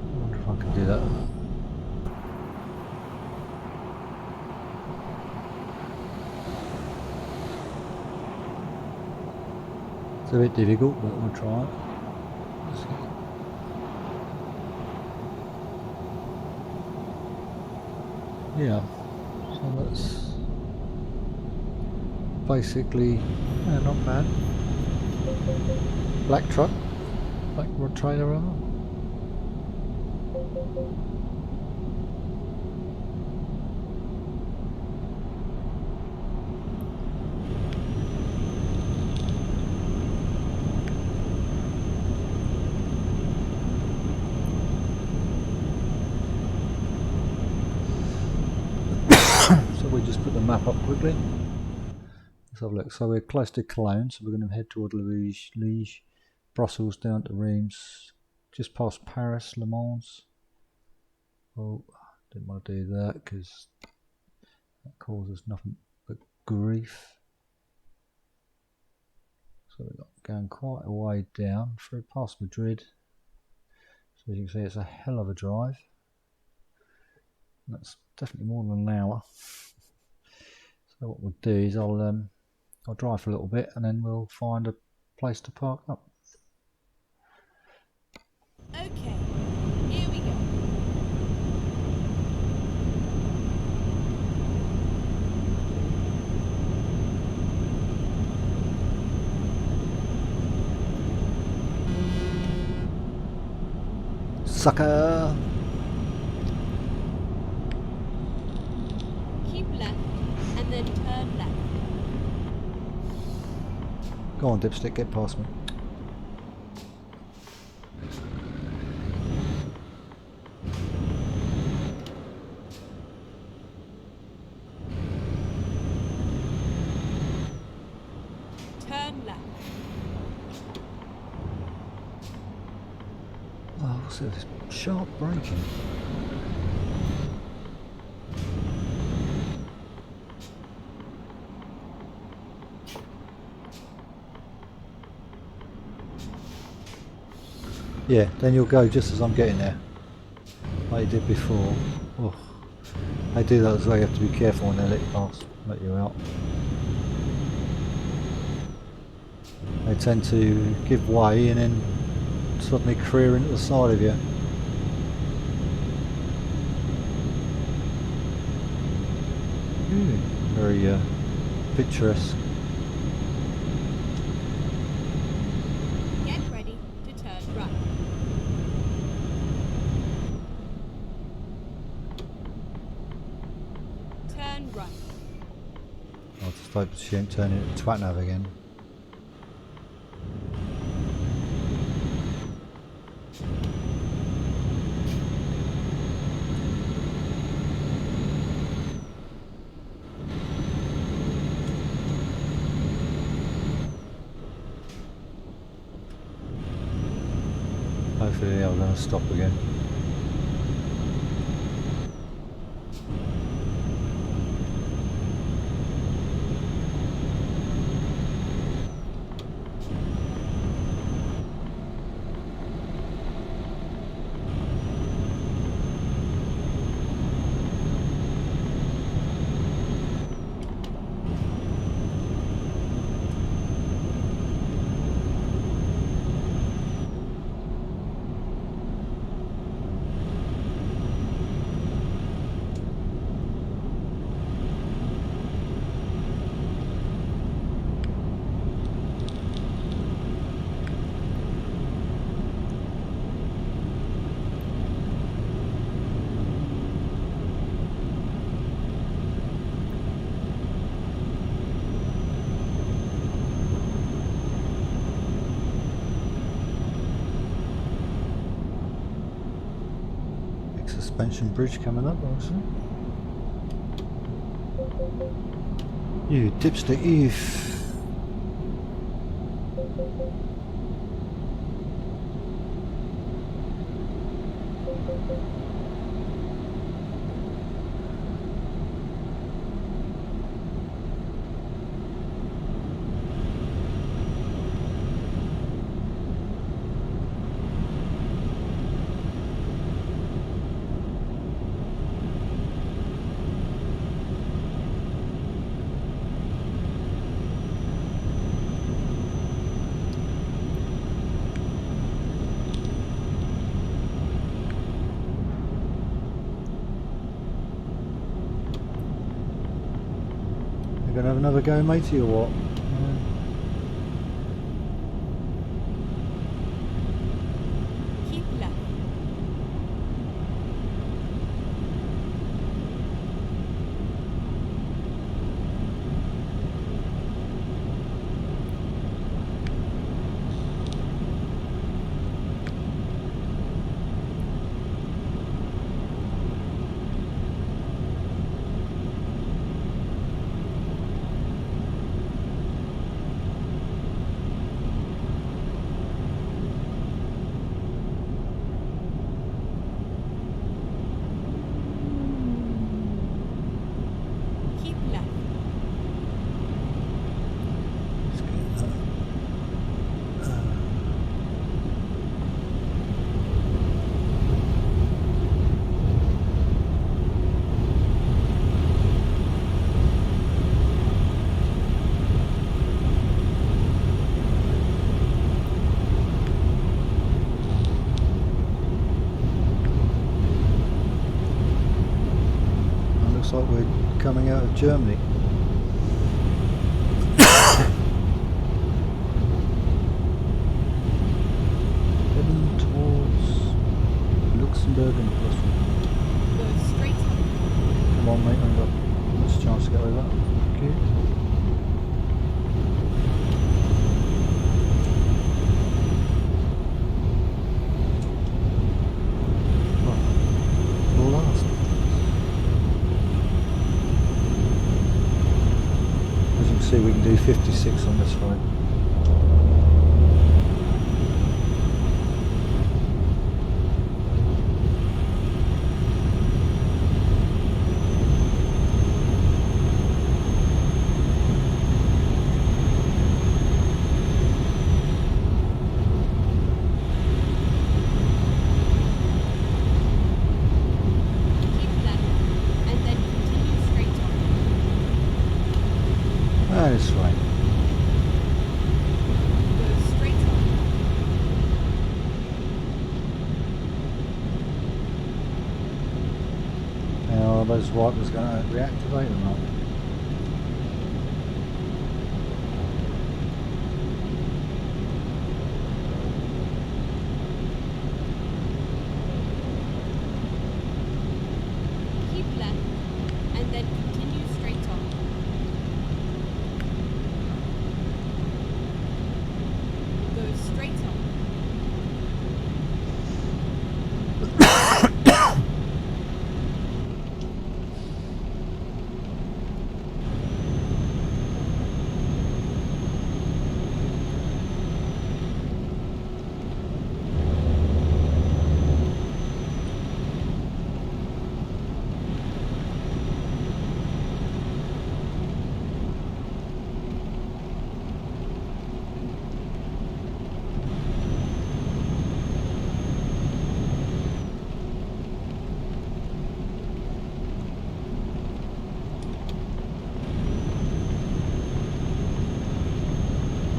I wonder if I can do that. It's a bit difficult, but we'll try it. Yeah, so that's basically not bad. Black truck, black rod trailer rather. So we just put the map up quickly. Let's have a look. So we're close to Cologne, so we're going to head toward Liège, Brussels down to Reims, just past Paris, Le Mans. Oh, didn't want to do that because that causes nothing but grief. So we're going quite a way down through past Madrid. So as you can see, it's a hell of a drive. That's definitely more than an hour. So what we'll do is I'll drive for a little bit and then we'll find a place to park up. Okay, here we go. Sucker! Keep left and then turn left. Go on, dipstick, get past me. Turn left. Oh, what's this? Sharp braking. Yeah, then you'll go just as I'm getting there, like you did before. Oh, they do that as well. You have to be careful when they let you pass, let you out. They tend to give way and then suddenly career into the side of you. Very picturesque. Get ready to turn right. Turn right. I'll just hope she ain't turning into twat nav again. Hopefully I'm going to stop again. Suspension bridge coming up, obviously. You dipstick, you. We're gonna have another go, matey, or what? Keep left. Keep left. Let's get that. Looks like we're coming out of Germany. Heading towards Luxembourg and Brussels. Go straight on. Come on, mate, I've got much chance to get over. Thank you. Oh, last. As you can see, we can do 56 on this road. Keep left. And then continue straight on. That is right. Go straight on. Now, are those wipers going to reactivate or not? Keep left. And then continue straight on. Go straight on.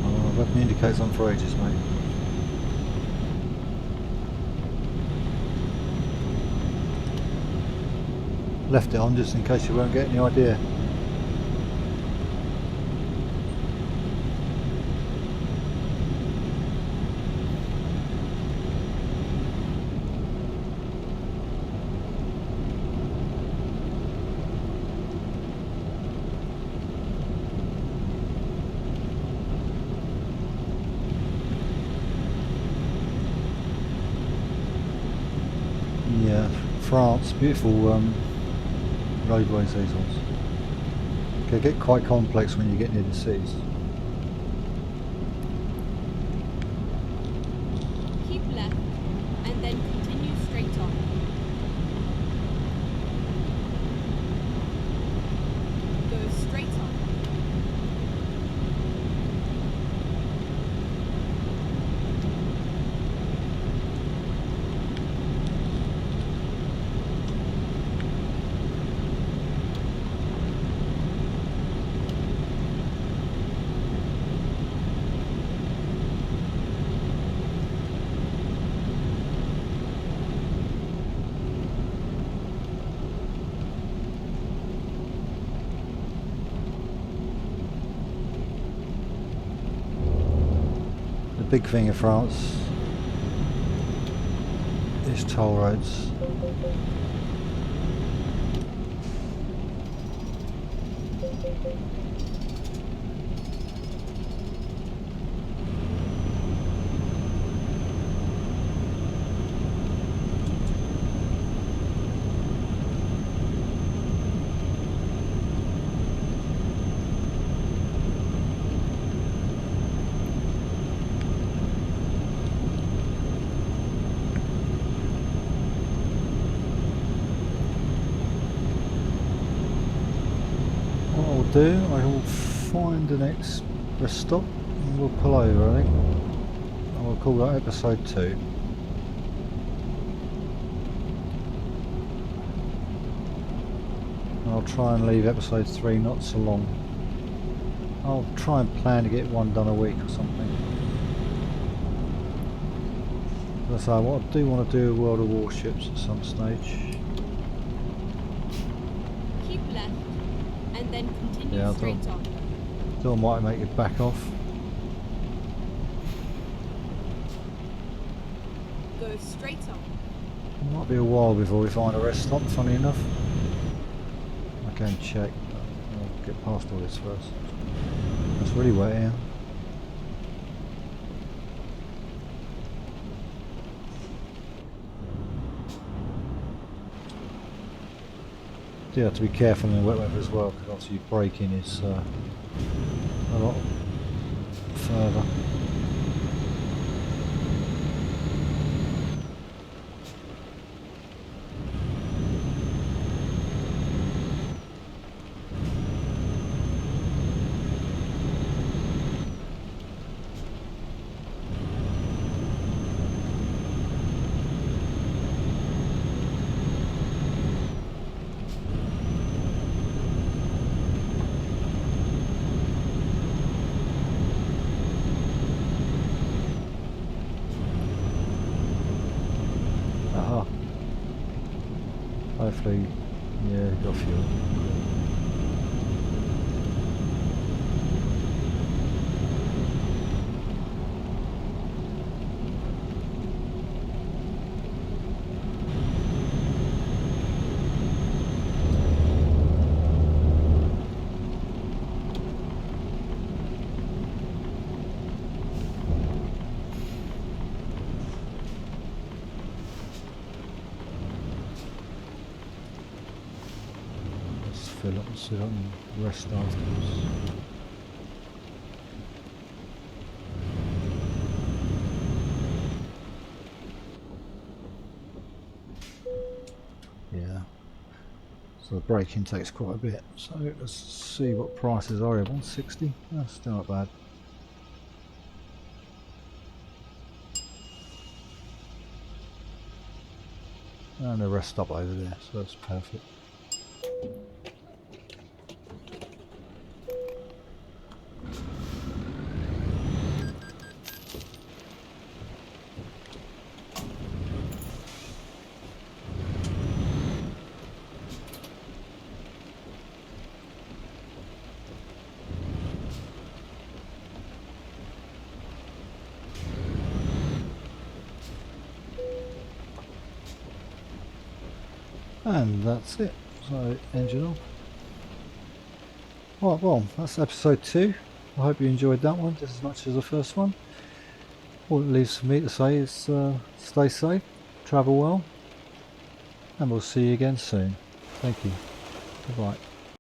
Oh, I've had my indicators on for ages, mate. Left it on just in case you won't get any idea. Yeah, France, beautiful roadways these ones. They get quite complex when you get near the cities. Keep left. And then continue straight on. Go straight on. big thing in France is toll roads. I will find the next rest stop and we'll pull over, I think. And we'll call that episode 2. And I'll try and leave episode 3 not so long. I'll try and plan to get one done a week or something. As I say, I do want to do World of Warships at some stage. Keep left, and then continue straight on. Still might make it back off. Go straight on. It might be a while before we find a rest stop, funny enough. I can check, but I'll get past all this first. It's really wet here. You have to be careful in the wet weather as well, because obviously braking is a lot further. Aha. Hopefully, yeah, got fuel. Fill up and sit up and rest afterwards. Yeah, so the braking takes quite a bit, so let's see what prices are here. 160, that's still not bad. And a rest stop over there, so that's perfect. And that's it, so engine on. Right, well, that's episode 2. I hope you enjoyed that one just as much as the first one. All it leaves for me to say is stay safe, travel well, and we'll see you again soon. Thank you. Goodbye.